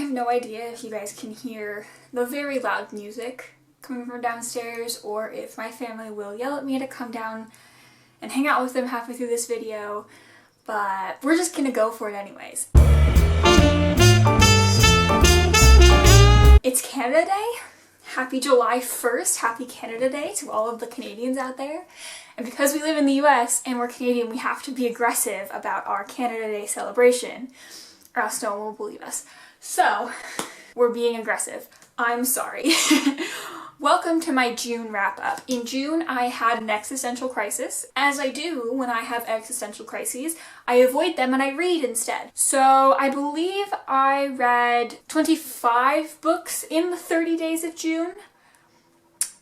have no idea if you guys can hear the very loud music coming from downstairs or if my family will yell at me to come down and hang out with them halfway through this video, but we're just gonna go for it anyways. It's Canada Day. Happy July 1st. Happy Canada Day to all of the Canadians out there. And because we live in the US and we're Canadian, we have to be aggressive about our Canada Day celebration, or else no one will believe us. So, we're being aggressive. I'm sorry. Welcome to my June wrap-up. In June, I had an existential crisis. As I do when I have existential crises, I avoid them and I read instead. So I believe I read 25 books in the 30 days of June,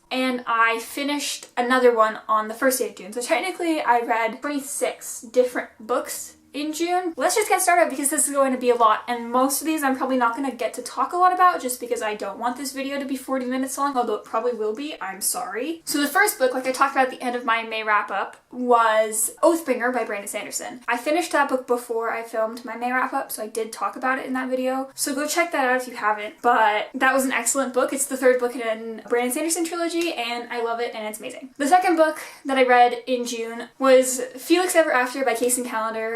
and I finished another one on the first day of June. So technically, I read 26 different books in June. Let's just get started because this is going to be a lot, and most of these I'm probably not going to get to talk a lot about just because I don't want this video to be 40 minutes long, although it probably will be. I'm sorry. So the first book, like I talked about at the end of my May wrap-up, was Oathbringer by Brandon Sanderson. I finished that book before I filmed my May wrap-up, so I did talk about it in that video. So go check that out if you haven't, but that was an excellent book. It's the third book in a Brandon Sanderson trilogy, and I love it, and it's amazing. The second book that I read in June was Felix Ever After by Kayson,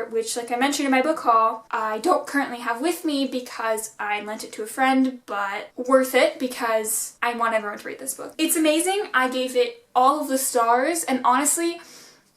which, like I mentioned in my book haul, I don't currently have with me because I lent it to a friend, but worth it because I want everyone to read this book. It's amazing. I gave it all of the stars, and honestly,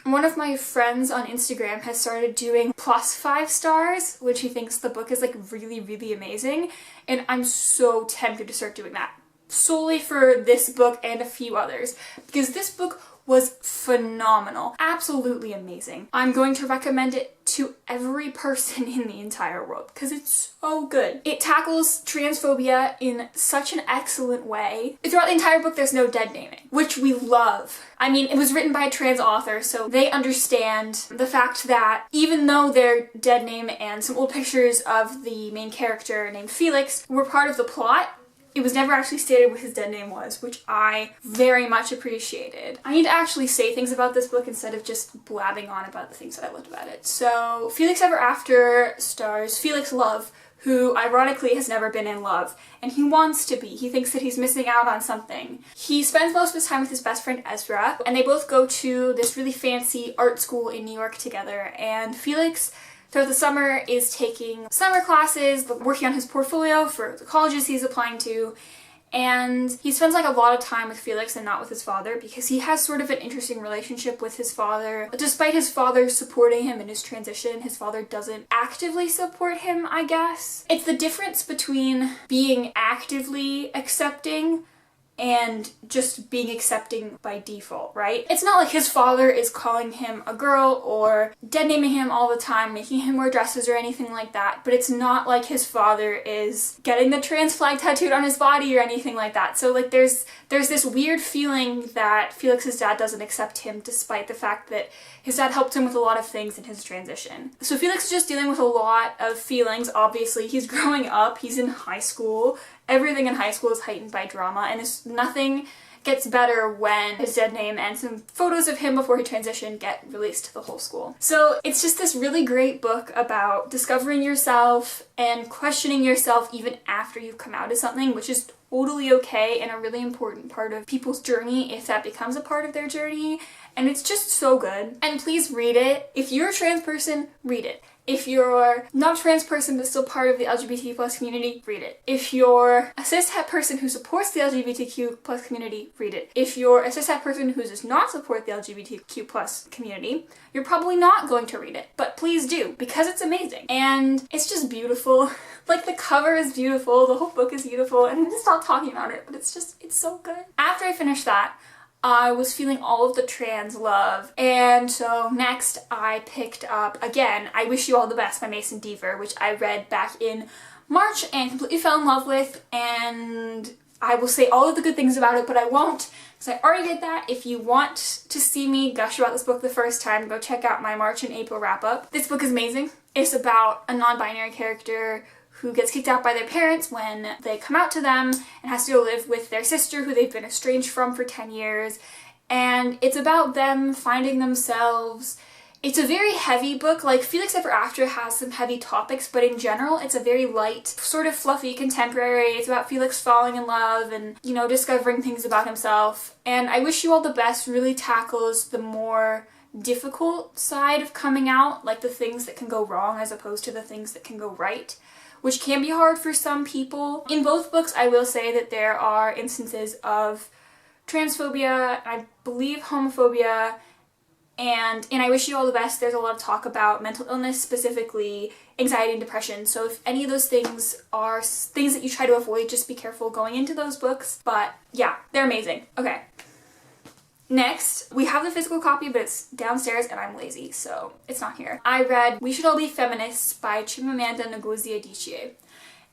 one of my friends on Instagram has started doing +5 stars, which he thinks the book is like really, really amazing, and I'm so tempted to start doing that solely for this book and a few others, because this book was phenomenal. Absolutely amazing. I'm going to recommend it to every person in the entire world because it's so good. It tackles transphobia in such an excellent way. Throughout the entire book, there's no dead naming, which we love. I mean, it was written by a trans author, so they understand the fact that even though their dead name and some old pictures of the main character named Felix were part of the plot, it was never actually stated what his dead name was, which I very much appreciated. I need to actually say things about this book instead of just blabbing on about the things that I loved about it. So, Felix Ever After stars Felix Love, who ironically has never been in love, and he wants to be. He thinks that he's missing out on something. He spends most of his time with his best friend Ezra, and they both go to this really fancy art school in New York together, and Felix throughout the summer is taking summer classes, working on his portfolio for the colleges he's applying to, and he spends like a lot of time with Felix and not with his father because he has sort of an interesting relationship with his father. Despite his father supporting him in his transition, his father doesn't actively support him, I guess. It's the difference between being actively accepting and just being accepting by default, right? It's not like his father is calling him a girl or dead naming him all the time, making him wear dresses or anything like that, but it's not like his father is getting the trans flag tattooed on his body or anything like that. So like there's this weird feeling that Felix's dad doesn't accept him despite the fact that his dad helped him with a lot of things in his transition. So Felix is just dealing with a lot of feelings. Obviously, he's growing up, he's in high school. Everything in high school is heightened by drama, and nothing gets better when his dead name and some photos of him before he transitioned get released to the whole school. So it's just this really great book about discovering yourself and questioning yourself even after you've come out as something, which is totally okay and a really important part of people's journey if that becomes a part of their journey. And it's just so good. And please read it. If you're a trans person, read it. If you're not a trans person but still part of the LGBTQ+ community, read it. If you're a cis-het person who supports the LGBTQ+ community, read it. If you're a cis-het person who does not support the LGBTQ+ community, you're probably not going to read it. But please do, because it's amazing. And it's just beautiful. Like, the cover is beautiful, the whole book is beautiful, and I'm just not talking about it, but it's so good. After I finished that, I was feeling all of the trans love, and so next I picked up, again, I Wish You All the Best by Mason Deaver, which I read back in March and completely fell in love with, and I will say all of the good things about it, but I won't, because I already did that. If you want to see me gush about this book the first time, go check out my March and April wrap-up. This book is amazing. It's about a non-binary character who gets kicked out by their parents when they come out to them and has to go live with their sister who they've been estranged from for 10 years. And it's about them finding themselves It's a very heavy book. Like, Felix Ever After has some heavy topics, but in general, it's a very light, sort of fluffy contemporary. It's about Felix falling in love and, you know, discovering things about himself. And I Wish You All the Best really tackles the more difficult side of coming out, like the things that can go wrong as opposed to the things that can go right, which can be hard for some people. In both books, I will say that there are instances of transphobia, I believe homophobia, and in I Wish You All the Best, there's a lot of talk about mental illness, specifically anxiety and depression. So if any of those things are things that you try to avoid, just be careful going into those books. But yeah, they're amazing. Okay. Next, we have the physical copy, but it's downstairs and I'm lazy, so it's not here. I read We Should All Be Feminists by Chimamanda Ngozi Adichie.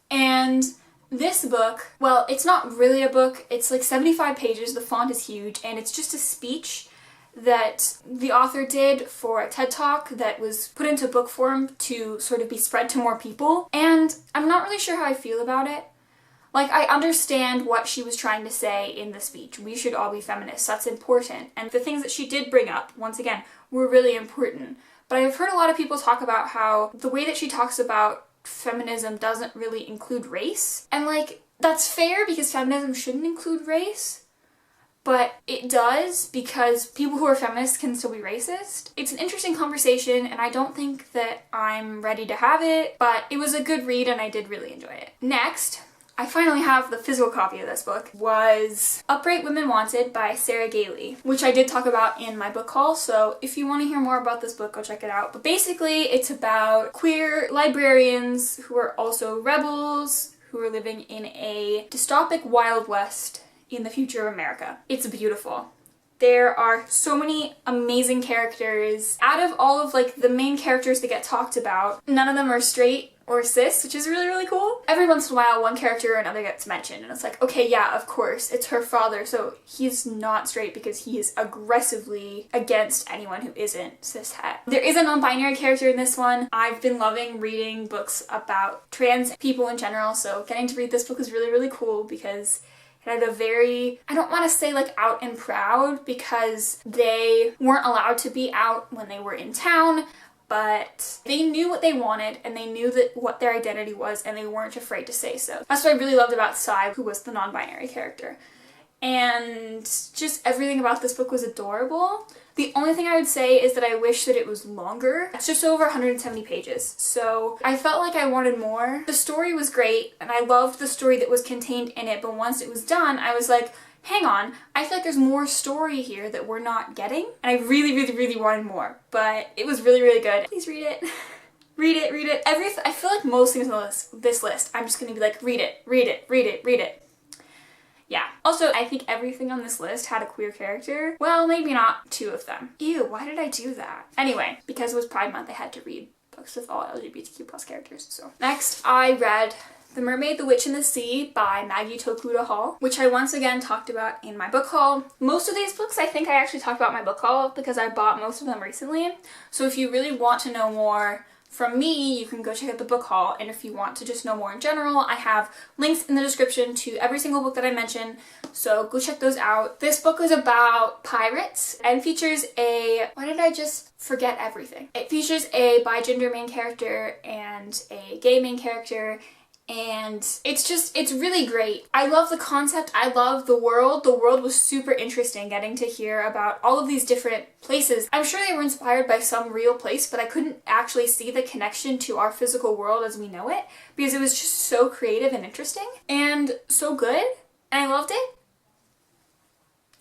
And this book, well, it's not really a book. It's like 75 pages, the font is huge, and it's just a speech that the author did for a TED Talk that was put into book form to sort of be spread to more people. And I'm not really sure how I feel about it. Like, I understand what she was trying to say in the speech. We should all be feminists. That's important. And the things that she did bring up, once again, were really important. But I've heard a lot of people talk about how the way that she talks about feminism doesn't really include race. And, like, that's fair because feminism shouldn't include race. But it does because people who are feminists can still be racist. It's an interesting conversation and I don't think that I'm ready to have it, but it was a good read and I did really enjoy it. Next, I finally have the physical copy of this book, was Upright Women Wanted by Sarah Gailey, which I did talk about in my book haul, so if you want to hear more about this book, go check it out. But basically, it's about queer librarians who are also rebels, who are living in a dystopic Wild West in the future of America. It's beautiful. There are so many amazing characters. Out of all of like the main characters that get talked about, none of them are straight or cis, which is really, really cool. Every once in a while, one character or another gets mentioned, and it's like, okay, yeah, of course, it's her father, so he's not straight because he is aggressively against anyone who isn't cishet. There is a non-binary character in this one. I've been loving reading books about trans people in general, so getting to read this book is really, really cool because it had a very, I don't want to say like out and proud because they weren't allowed to be out when they were in town, but they knew what they wanted and they knew that what their identity was and they weren't afraid to say so. That's what I really loved about Sai, who was the non-binary character. And just everything about this book was adorable. The only thing I would say is that I wish that it was longer. It's just over 170 pages, so I felt like I wanted more. The story was great, and I loved the story that was contained in it, but once it was done, I was like, hang on, I feel like there's more story here that we're not getting, and I really, really, really wanted more, but it was really, really good. Please read it. Read it, read it. I feel like most things on this list, I'm just gonna be like, read it, read it, read it, read it. Yeah. Also, I think everything on this list had a queer character. Well, maybe not 2 of them. Ew, why did I do that? Anyway, because it was Pride Month, I had to read books with all LGBTQ+ characters, so. Next, I read The Mermaid, the Witch, and the Sea by Maggie Tokuda Hall, which I once again talked about in my book haul. Most of these books, I think I actually talked about in my book haul because I bought most of them recently. So if you really want to know more from me, you can go check out the book haul, and if you want to just know more in general, I have links in the description to every single book that I mentioned, so go check those out. This book is about pirates and features a, why did I just forget everything? It features a bi-gender main character and a gay main character, and it's really great. I love the concept, I love the world. The world was super interesting, getting to hear about all of these different places. I'm sure they were inspired by some real place, but I couldn't actually see the connection to our physical world as we know it, because it was just so creative and interesting, and so good, and I loved it.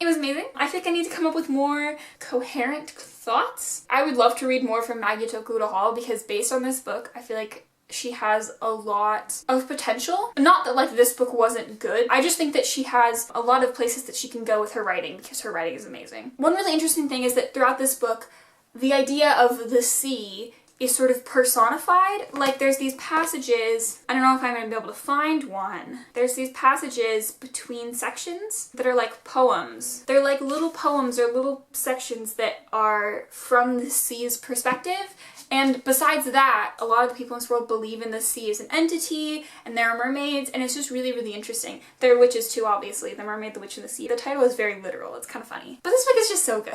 It was amazing. I think I need to come up with more coherent thoughts. I would love to read more from Maggie Tokuda Hall, because based on this book, I feel like she has a lot of potential. Not that like this book wasn't good, I just think that she has a lot of places that she can go with her writing because her writing is amazing. One really interesting thing is that throughout this book, the idea of the sea is sort of personified. Like there's these passages, I don't know if I'm gonna be able to find one. There's these passages between sections that are like poems. They're like little poems or little sections that are from the sea's perspective. And besides that, a lot of the people in this world believe in the sea as an entity, and there are mermaids, and it's just really, really interesting. There are witches too, obviously. The Mermaid, the Witch, and the Sea. The title is very literal. It's kind of funny. But this book is just so good.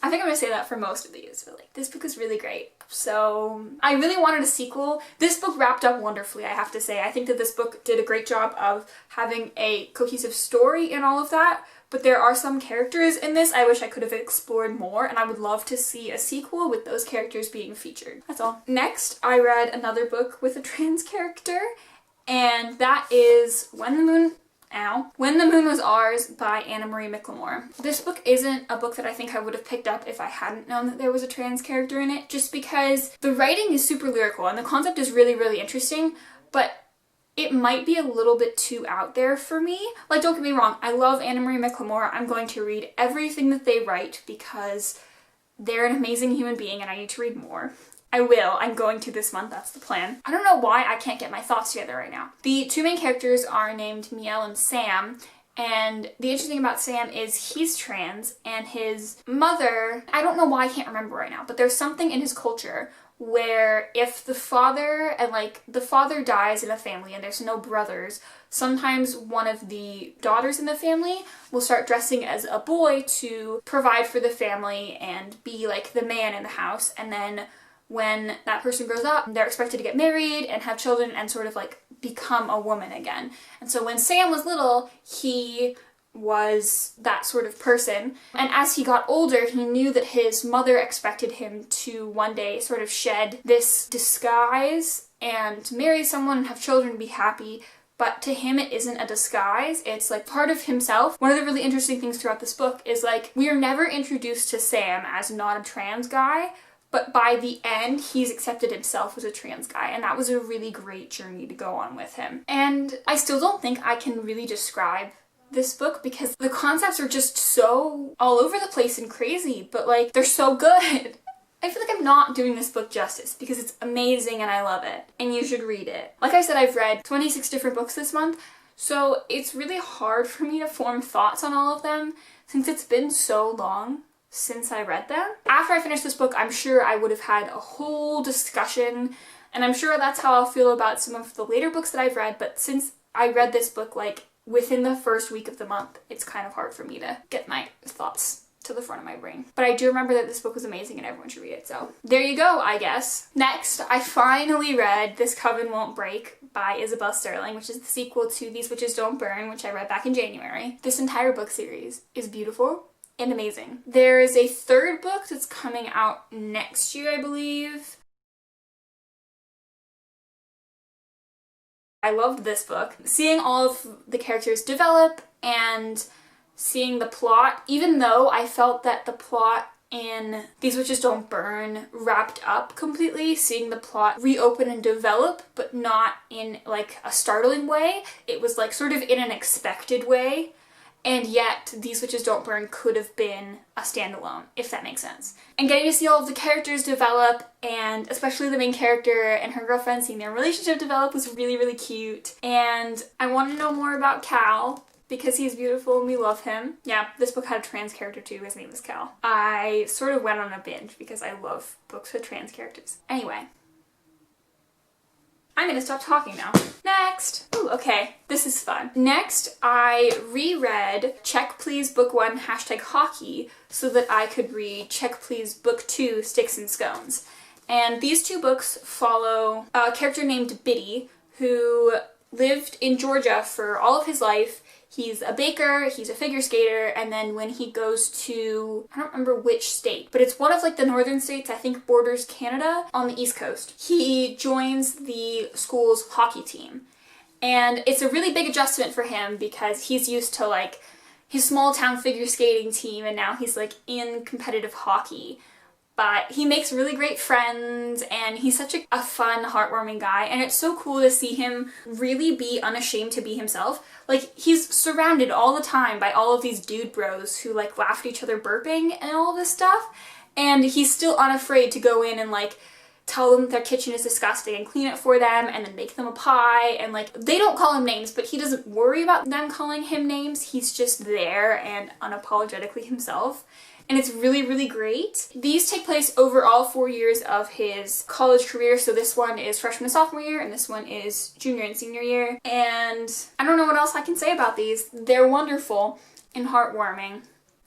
I think I'm gonna say that for most of these, but like this book is really great. So I really wanted a sequel. This book wrapped up wonderfully, I have to say. I think that this book did a great job of having a cohesive story and all of that, but there are some characters in this I wish I could have explored more, and I would love to see a sequel with those characters being featured. That's all. Next, I read another book with a trans character, and that is When the Moon Was Ours by Anna Marie McLemore. This book isn't a book that I think I would have picked up if I hadn't known that there was a trans character in it, just because the writing is super lyrical and the concept is really, really interesting, but it might be a little bit too out there for me. Like, don't get me wrong, I love Anna Marie McLemore. I'm going to read everything that they write because they're an amazing human being and I need to read more. I will. I'm going to this month. That's the plan. I don't know why I can't get my thoughts together right now. The two main characters are named Miel and Sam, and the interesting thing about Sam is he's trans, and his mother, I don't know why I can't remember right now, but there's something in his culture where if the father dies in a family and there's no brothers, sometimes one of the daughters in the family will start dressing as a boy to provide for the family and be like the man in the house, and then when that person grows up, they're expected to get married and have children and sort of like become a woman again. And so when Sam was little, he was that sort of person. And as he got older, he knew that his mother expected him to one day sort of shed this disguise and marry someone and have children and be happy. But to him, it isn't a disguise. It's like part of himself. One of the really interesting things throughout this book is like, we are never introduced to Sam as not a trans guy, but by the end, he's accepted himself as a trans guy, and that was a really great journey to go on with him. And I still don't think I can really describe this book because the concepts are just so all over the place and crazy, but like, they're so good. I feel like I'm not doing this book justice because it's amazing and I love it, and you should read it. Like I said, I've read 26 different books this month, so it's really hard for me to form thoughts on all of them since it's been so long since I read them. After I finish this book, I'm sure I would have had a whole discussion, and I'm sure that's how I'll feel about some of the later books that I've read, but since I read this book like within the first week of the month, it's kind of hard for me to get my thoughts to the front of my brain. But I do remember that this book was amazing and everyone should read it, so there you go, I guess. Next, I finally read This Coven Won't Break by Isabel Sterling, which is the sequel to These Witches Don't Burn, which I read back in January. This entire book series is beautiful and amazing. There is a third book that's coming out next year, I believe. I loved this book. Seeing all of the characters develop and seeing the plot, even though I felt that the plot in These Witches Don't Burn wrapped up completely, seeing the plot reopen and develop, but not in like a startling way. It was like sort of in an expected way. And yet, These Witches Don't Burn could have been a standalone, if that makes sense. And getting to see all of the characters develop, and especially the main character and her girlfriend, seeing their relationship develop was really, really cute. And I want to know more about Cal, because he's beautiful and we love him. Yeah, this book had a trans character too, his name was Cal. I sort of went on a binge because I love books with trans characters. Anyway. I'm gonna stop talking now. Next! Ooh, okay, this is fun. Next, I reread Check Please Book 1 #hockey so that I could read Check Please Book 2 Sticks and Scones. And these two books follow a character named Biddy who lived in Georgia for all of his life. He's a baker, he's a figure skater, and then when he goes to, I don't remember which state, but it's one of like the northern states, I think borders Canada, on the East Coast. He joins the school's hockey team. And it's a really big adjustment for him because he's used to like his small town figure skating team and now he's like in competitive hockey. But he makes really great friends and he's such a fun, heartwarming guy, and it's so cool to see him really be unashamed to be himself. Like, he's surrounded all the time by all of these dude bros who like laugh at each other burping and all this stuff, and he's still unafraid to go in and like tell them their kitchen is disgusting and clean it for them and then make them a pie, and like they don't call him names, but he doesn't worry about them calling him names. He's just there and unapologetically himself. And it's really, really great. These take place over all 4 years of his college career. So this one is freshman and sophomore year, and this one is junior and senior year. And I don't know what else I can say about these. They're wonderful and heartwarming.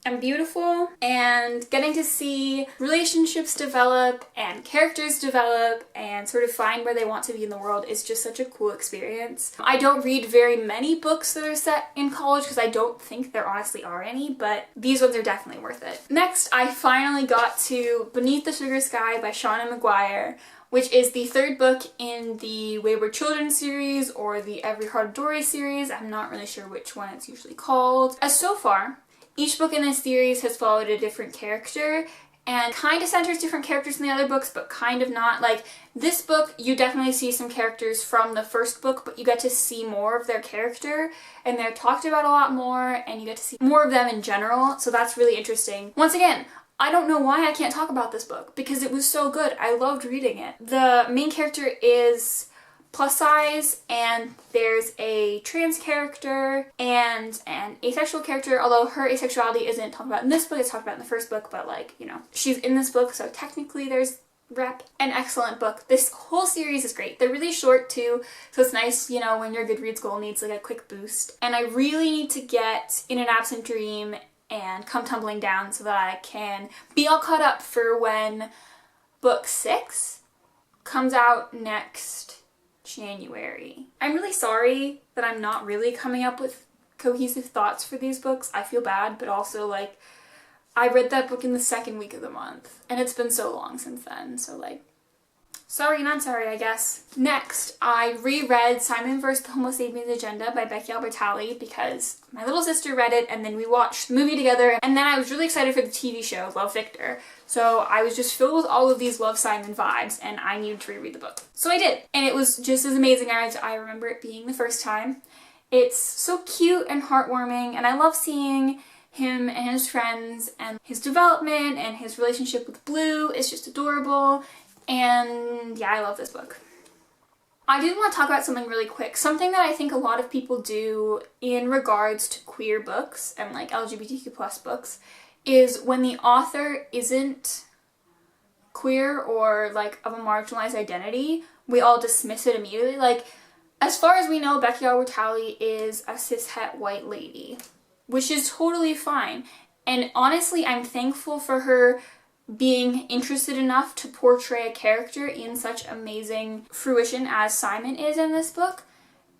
and beautiful, and getting to see relationships develop and characters develop and sort of find where they want to be in the world is just such a cool experience. I don't read very many books that are set in college because I don't think there honestly are any, but these ones are definitely worth it. Next, I finally got to Beneath the Sugar Sky by Shauna Mcgwire, which is the third book in the Wayward Children series or the Every Heart Dory series. I'm not really sure which one it's usually called. As so far, each book in this series has followed a different character and kind of centers different characters in the other books, but kind of not. Like, this book, you definitely see some characters from the first book, but you get to see more of their character, and they're talked about a lot more, and you get to see more of them in general, so that's really interesting. Once again, I don't know why I can't talk about this book, because it was so good. I loved reading it. The main character is plus size, and there's a trans character and an asexual character, although her asexuality isn't talked about in this book, it's talked about in the first book, but like, you know, she's in this book, so technically there's rep. An excellent book. This whole series is great. They're really short too, so it's nice, you know, when your Goodreads goal needs like a quick boost. And I really need to get In an Absent Dream and Come Tumbling Down so that I can be all caught up for when book 6 comes out next January. I'm really sorry that I'm not really coming up with cohesive thoughts for these books. I feel bad, but also like I read that book in the second week of the month and it's been so long since then, so like sorry not sorry, I guess. Next, I reread Simon vs. the Homo Sapiens Agenda by Becky Talley because my little sister read it and then we watched the movie together, and then I was really excited for the TV show, Love Victor. So I was just filled with all of these Love Simon vibes and I needed to reread the book. So I did, and it was just as amazing as I remember it being the first time. It's so cute and heartwarming, and I love seeing him and his friends and his development and his relationship with Blue is just adorable. And yeah, I love this book. I did want to talk about something really quick. Something that I think a lot of people do in regards to queer books and like LGBTQ plus books is when the author isn't queer or like of a marginalized identity, we all dismiss it immediately. Like, as far as we know, Becky Talley is a cishet white lady, which is totally fine. And honestly, I'm thankful for her being interested enough to portray a character in such amazing fruition as Simon is in this book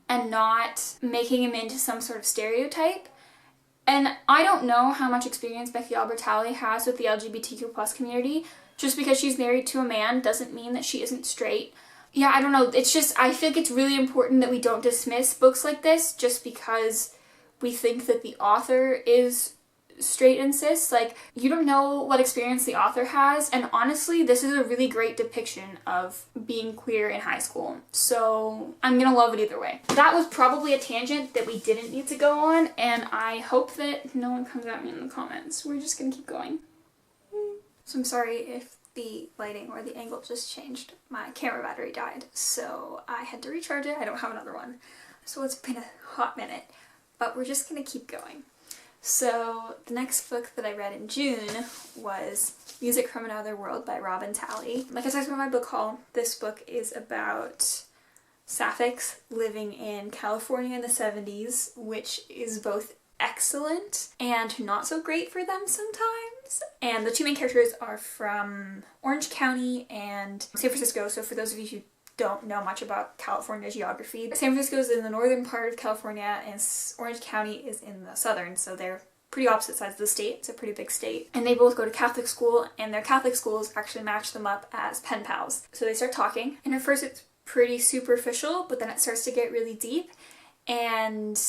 and not making him into some sort of stereotype. And I don't know how much experience Becky Talley has with the LGBTQ plus community. Just because she's married to a man doesn't mean that she isn't straight. Yeah, I don't know. It's just, I feel like it's really important that we don't dismiss books like this just because we think that the author is straight and cis. Like, you don't know what experience the author has, and honestly, this is a really great depiction of being queer in high school. So I'm gonna love it either way. That was probably a tangent that we didn't need to go on, and I hope that no one comes at me in the comments. We're just gonna keep going. So I'm sorry if the lighting or the angle just changed. My camera battery died, so I had to recharge it. I don't have another one. So it's been a hot minute, but we're just gonna keep going. So the next book that I read in June was Music from Another World by Robin Talley. Like I talked about in my book haul, this book is about sapphics living in California in the 70s, which is both excellent and not so great for them sometimes. And the two main characters are from Orange County and San Francisco, so for those of you who don't know much about California geography, San Francisco is in the northern part of California and Orange County is in the southern, so they're pretty opposite sides of the state. It's a pretty big state. And they both go to Catholic school, and their Catholic schools actually match them up as pen pals. So they start talking, and at first it's pretty superficial, but then it starts to get really deep, and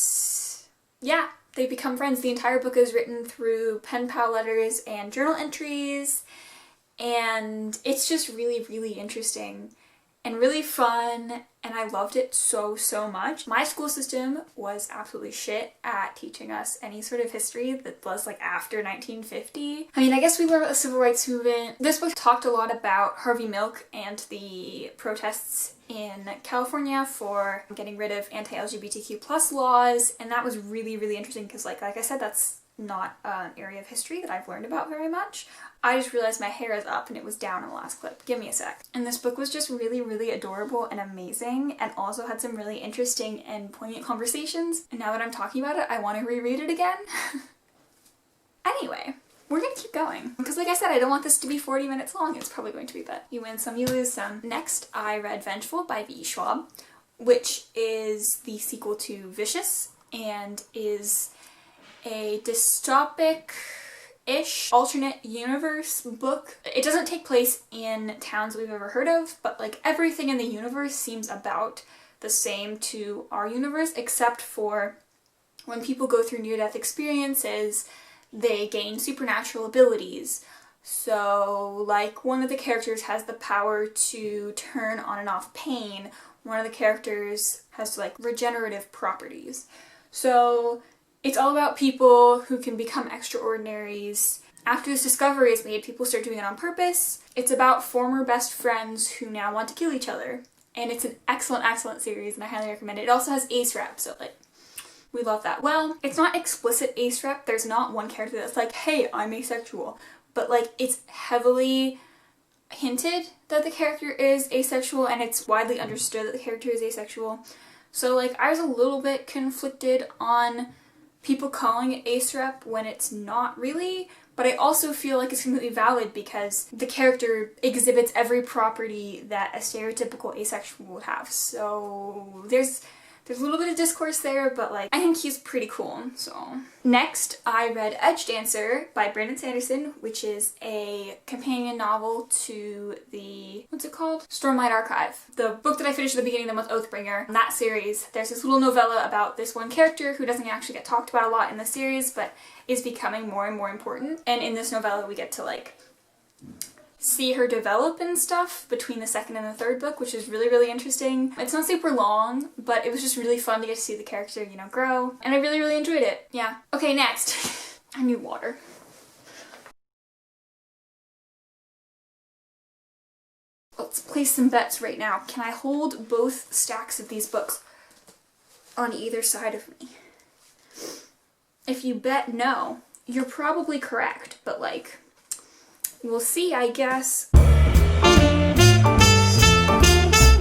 yeah, they become friends. The entire book is written through pen pal letters and journal entries, and it's just really, really interesting and really fun, and I loved it so, so much. My school system was absolutely shit at teaching us any sort of history that was like after 1950. I mean, I guess we learned about the civil rights movement. This book talked a lot about Harvey Milk and the protests in California for getting rid of anti-LGBTQ plus laws, and that was really, really interesting because like I said, that's not an area of history that I've learned about very much. I just realized my hair is up and it was down in the last clip. Give me a sec. And this book was just really, really adorable and amazing, and also had some really interesting and poignant conversations. And now that I'm talking about it, I want to reread it again. Anyway, we're gonna keep going. Because like I said, I don't want this to be 40 minutes long. It's probably going to be, but you win some, you lose some. Next, I read Vengeful by Ve Schwab, which is the sequel to Vicious and is a dystopic-ish alternate universe book. It doesn't take place in towns we've ever heard of, but like everything in the universe seems about the same to our universe, except for when people go through near-death experiences, they gain supernatural abilities. So, like, one of the characters has the power to turn on and off pain. One of the characters has, like, regenerative properties. So, it's all about people who can become extraordinaries. After this discovery is made, people start doing it on purpose. It's about former best friends who now want to kill each other. And it's an excellent, excellent series, and I highly recommend it. It also has ace rap, so, like, we love that. Well, it's not explicit ace rep. There's not one character that's like, hey, I'm asexual. But like, it's heavily hinted that the character is asexual, and it's widely understood that the character is asexual. So like, I was a little bit conflicted on people calling it ace rep when it's not really, but I also feel like it's completely valid because the character exhibits every property that a stereotypical asexual would have. So there's a little bit of discourse there, but like, I think he's pretty cool, so. Next, I read Edge Dancer by Brandon Sanderson, which is a companion novel to the, what's it called? Stormlight Archive. The book that I finished at the beginning of the month, Oathbringer. In that series, there's this little novella about this one character who doesn't actually get talked about a lot in the series, but is becoming more and more important. And in this novella, we get to like, see her develop and stuff between the second and the third book, which is really, really interesting. It's not super long, but it was just really fun to get to see the character, you know, grow. And I really, really enjoyed it. Yeah. Okay, next. I need water. Let's place some bets right now. Can I hold both stacks of these books on either side of me? If you bet no, you're probably correct, but like, we'll see, I guess.